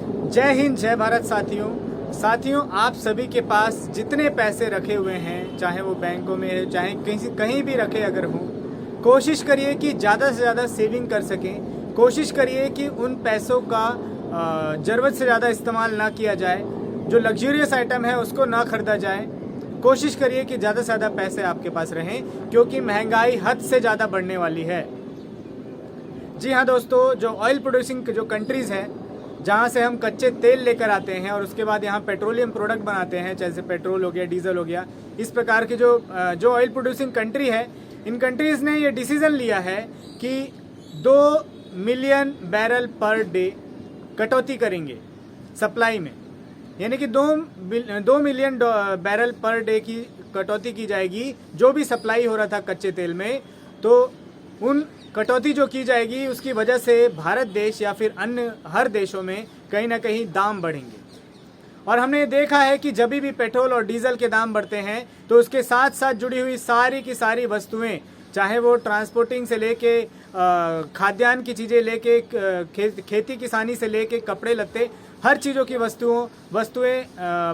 जय हिंद, जय भारत साथियों, आप सभी के पास जितने पैसे रखे हुए हैं, चाहे वो बैंकों में, चाहे कहीं भी रखे अगर हों, कोशिश करिए कि ज़्यादा से ज़्यादा सेविंग कर सकें। कोशिश करिए कि उन पैसों का ज़रूरत से ज़्यादा इस्तेमाल ना किया जाए, जो लग्जूरियस आइटम है उसको ना खरीदा जाए। कोशिश करिए कि ज़्यादा से ज़्यादा पैसे आपके पास रहें, क्योंकि महंगाई हद से ज़्यादा बढ़ने वाली है। जी हाँ दोस्तों, जो ऑयल प्रोड्यूसिंग जो कंट्रीज़ हैं, जहाँ से हम कच्चे तेल लेकर आते हैं और उसके बाद यहाँ पेट्रोलियम प्रोडक्ट बनाते हैं, जैसे पेट्रोल हो गया, डीजल हो गया, इस प्रकार की जो ऑयल प्रोड्यूसिंग कंट्री है, इन कंट्रीज़ ने ये डिसीज़न लिया है कि 2 मिलियन बैरल पर डे कटौती करेंगे सप्लाई में। यानी कि 2 मिलियन बैरल पर डे की कटौती की जाएगी। जो भी सप्लाई हो रहा था कच्चे तेल में, तो उन कटौती जो की जाएगी उसकी वजह से भारत देश या फिर अन्य हर देशों में कहीं ना कहीं दाम बढ़ेंगे। और हमने देखा है कि जब भी पेट्रोल और डीजल के दाम बढ़ते हैं तो उसके साथ साथ जुड़ी हुई सारी की सारी वस्तुएं, चाहे वो ट्रांसपोर्टिंग से लेके खाद्यान्न की चीज़ें लेके खेती किसानी से लेके कपड़े लत्ते, हर चीज़ों की वस्तुएं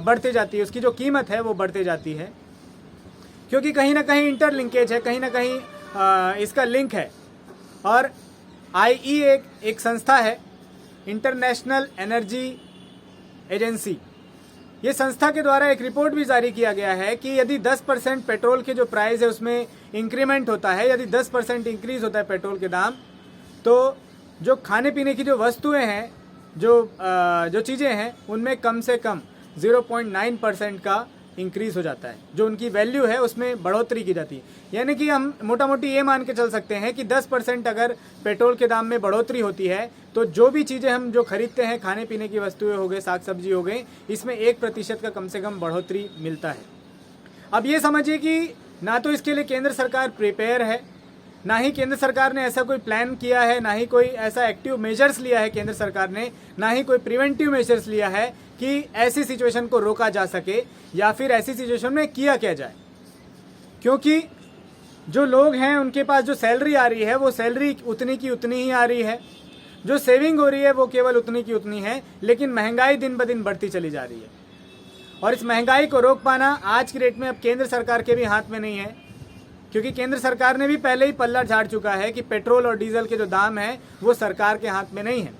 बढ़ते जाती है। उसकी जो कीमत है वो बढ़ते जाती है, क्योंकि कहीं ना कहीं इंटरलिंकेज है, कहीं ना कहीं इसका लिंक है। और IEA एक संस्था है, इंटरनेशनल एनर्जी एजेंसी। ये संस्था के द्वारा एक रिपोर्ट भी जारी किया गया है कि यदि 10% पेट्रोल के जो प्राइस है उसमें इंक्रीमेंट होता है, यदि 10% इंक्रीज होता है पेट्रोल के दाम, तो जो खाने पीने की जो वस्तुएं हैं, जो चीज़ें हैं, उनमें कम से कम 0.9% का इंक्रीज हो जाता है। जो उनकी वैल्यू है उसमें बढ़ोतरी की जाती है। यानी कि हम मोटा मोटी ये मान के चल सकते हैं कि 10% अगर पेट्रोल के दाम में बढ़ोतरी होती है, तो जो भी चीज़ें हम जो खरीदते हैं, खाने पीने की वस्तुएं हो गए, साग सब्जी हो गए, इसमें 1% का कम से कम बढ़ोतरी मिलता है। अब ये समझिए कि ना तो इसके लिए केंद्र सरकार प्रिपेयर है, ना ही केंद्र सरकार ने ऐसा कोई प्लान किया है, ना ही कोई ऐसा एक्टिव मेजर्स लिया है केंद्र सरकार ने, ना ही कोई प्रिवेंटिव मेजर्स लिया है कि ऐसी सिचुएशन को रोका जा सके या फिर ऐसी सिचुएशन में किया क्या जाए। क्योंकि जो लोग हैं उनके पास जो सैलरी आ रही है वो सैलरी उतनी की उतनी ही आ रही है, जो सेविंग हो रही है वो केवल उतनी की उतनी है, लेकिन महंगाई दिन ब दिन बढ़ती चली जा रही है। और इस महंगाई को रोक पाना आज की डेट में अब केंद्र सरकार के भी हाथ में नहीं है, क्योंकि केंद्र सरकार ने भी पहले ही पल्ला झाड़ चुका है कि पेट्रोल और डीजल के जो दाम हैं वो सरकार के हाथ में नहीं है।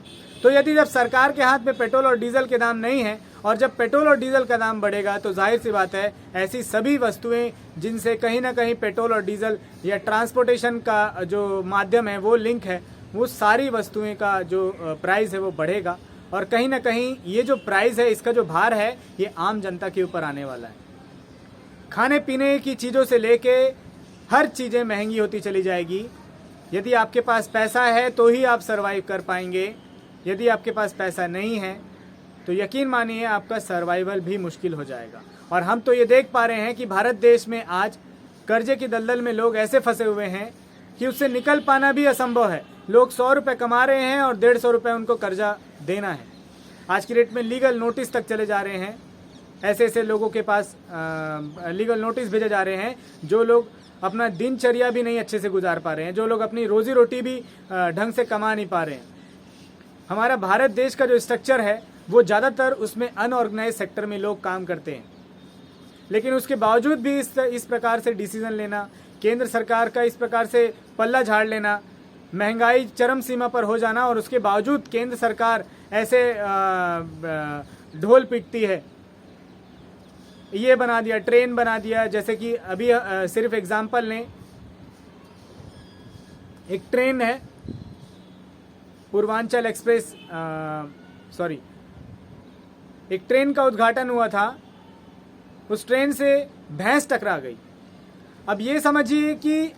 तो यदि जब सरकार के हाथ में पेट्रोल और डीजल के दाम नहीं है, और जब पेट्रोल और डीजल का दाम बढ़ेगा, तो जाहिर सी बात है ऐसी सभी वस्तुएं जिनसे कहीं ना कहीं पेट्रोल और डीजल या ट्रांसपोर्टेशन का जो माध्यम है वो लिंक है, वो सारी वस्तुएं का जो प्राइस है वो बढ़ेगा। और कहीं ना कहीं ये जो प्राइस है, इसका जो भार है, ये आम जनता के ऊपर आने वाला है। खाने पीने की चीज़ों से लेके हर चीज़ें महंगी होती चली जाएगी। यदि आपके पास पैसा है तो ही आप सर्वाइव कर पाएंगे, यदि आपके पास पैसा नहीं है तो यकीन मानिए आपका सर्वाइवल भी मुश्किल हो जाएगा। और हम तो ये देख पा रहे हैं कि भारत देश में आज कर्जे की दलदल में लोग ऐसे फंसे हुए हैं कि उससे निकल पाना भी असंभव है। लोग 100 रुपये कमा रहे हैं और 150 रुपये उनको कर्जा देना है। आज की डेट में लीगल नोटिस तक चले जा रहे हैं, ऐसे लोगों के पास लीगल नोटिस भेजे जा रहे हैं, जो लोग अपना दिनचर्या भी नहीं अच्छे से गुजार पा रहे हैं, जो लोग अपनी रोजी रोटी भी ढंग से कमा नहीं पा रहे हैं। हमारा भारत देश का जो स्ट्रक्चर है वो ज़्यादातर उसमें अनऑर्गेनाइज सेक्टर में लोग काम करते हैं, लेकिन उसके बावजूद भी इस प्रकार से डिसीजन लेना, केंद्र सरकार का इस प्रकार से पल्ला झाड़ लेना, महंगाई चरम सीमा पर हो जाना, और उसके बावजूद केंद्र सरकार ऐसे ढोल पीटती है, ये बना दिया, ट्रेन बना दिया। जैसे कि अभी सिर्फ एग्जाम्पल लें, एक ट्रेन है पूर्वांचल एक्सप्रेस, एक ट्रेन का उद्घाटन हुआ था, उस ट्रेन से भैंस टकरा गई। अब ये समझिए कि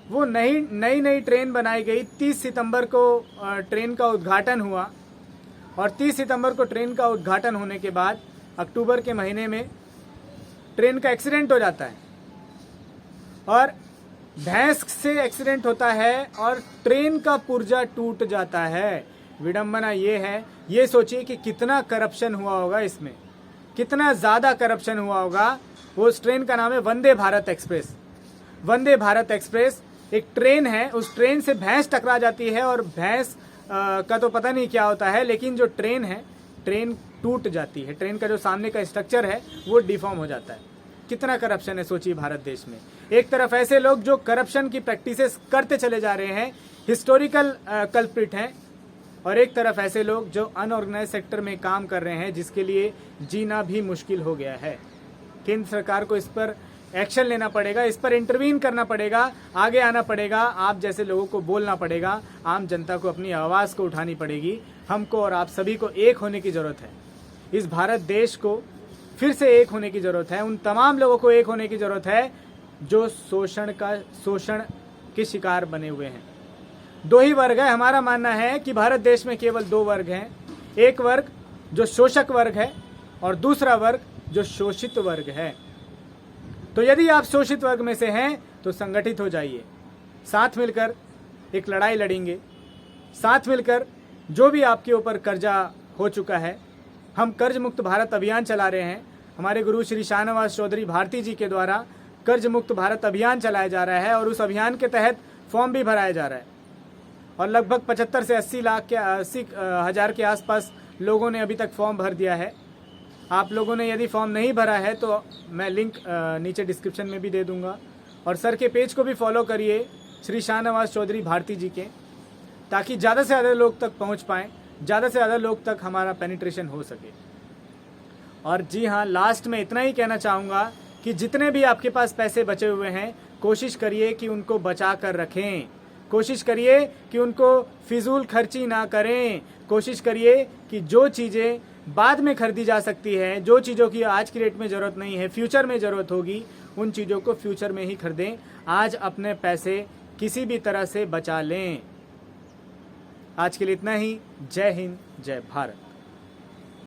वो नई ट्रेन बनाई गई। 30 सितंबर को ट्रेन का उद्घाटन हुआ, और 30 सितंबर को ट्रेन का उद्घाटन होने के बाद अक्टूबर के महीने में ट्रेन का एक्सीडेंट हो जाता है, और भैंस से एक्सीडेंट होता है और ट्रेन का पुर्जा टूट जाता है। विडंबना ये है, ये सोचिए कि कितना करप्शन हुआ होगा इसमें, कितना ज़्यादा करप्शन हुआ होगा। वो उस ट्रेन का नाम है वंदे भारत एक्सप्रेस। वंदे भारत एक्सप्रेस एक ट्रेन है, उस ट्रेन से भैंस टकरा जाती है, और भैंस का तो पता नहीं क्या होता है, लेकिन जो ट्रेन है ट्रेन टूट जाती है, ट्रेन का जो सामने का स्ट्रक्चर है वो डिफॉर्म हो जाता है। कितना करप्शन है सोचिए भारत देश में। एक तरफ ऐसे लोग जो करप्शन की प्रैक्टिसेस करते चले जा रहे हैं, हिस्टोरिकल कल्प्रिट हैं, और एक तरफ ऐसे लोग जो अनऑर्गेनाइज सेक्टर में काम कर रहे हैं, जिसके लिए जीना भी मुश्किल हो गया है। केंद्र सरकार को इस पर एक्शन लेना पड़ेगा, इस पर इंटरवीन करना पड़ेगा, आगे आना पड़ेगा, आप जैसे लोगों को बोलना पड़ेगा, आम जनता को अपनी आवाज़ को उठानी पड़ेगी। हमको और आप सभी को एक होने की ज़रूरत है। इस भारत देश को फिर से एक होने की ज़रूरत है। उन तमाम लोगों को एक होने की ज़रूरत है जो शोषण के शिकार बने हुए हैं। दो ही वर्ग है। हमारा मानना है कि भारत देश में केवल दो वर्ग हैं। एक वर्ग जो शोषक वर्ग है और दूसरा वर्ग जो शोषित वर्ग है। तो यदि आप शोषित वर्ग में से हैं तो संगठित हो जाइए, साथ मिलकर एक लड़ाई लड़ेंगे, साथ मिलकर जो भी आपके ऊपर कर्जा हो चुका है। हम कर्ज मुक्त भारत अभियान चला रहे हैं। हमारे गुरु श्री शाहनवाज चौधरी भारती जी के द्वारा कर्ज मुक्त भारत अभियान चलाया जा रहा है और उस अभियान के तहत फॉर्म भी भराया जा रहा है और लगभग 75 से 80 हज़ार के आसपास लोगों ने अभी तक फॉर्म भर दिया है। आप लोगों ने यदि फॉर्म नहीं भरा है तो मैं लिंक नीचे डिस्क्रिप्शन में भी दे दूंगा, और सर के पेज को भी फॉलो करिए श्री शाहनवाज चौधरी भारती जी के, ताकि ज़्यादा से ज़्यादा लोग तक पहुंच पाएँ, ज़्यादा से ज़्यादा लोग तक हमारा पेनिट्रेशन हो सके। और जी हाँ, लास्ट में इतना ही कहना चाहूँगा कि जितने भी आपके पास पैसे बचे हुए हैं, कोशिश करिए कि उनको बचा कर रखें, कोशिश करिए कि उनको फिजूल खर्ची ना करें, कोशिश करिए कि जो चीज़ें बाद में खरीदी जा सकती है, जो चीज़ों की आज की डेट में ज़रूरत नहीं है, फ्यूचर में ज़रूरत होगी, उन चीज़ों को फ्यूचर में ही खरीदें। आज अपने पैसे किसी भी तरह से बचा लें। आज के लिए इतना ही। जय हिंद, जय भारत।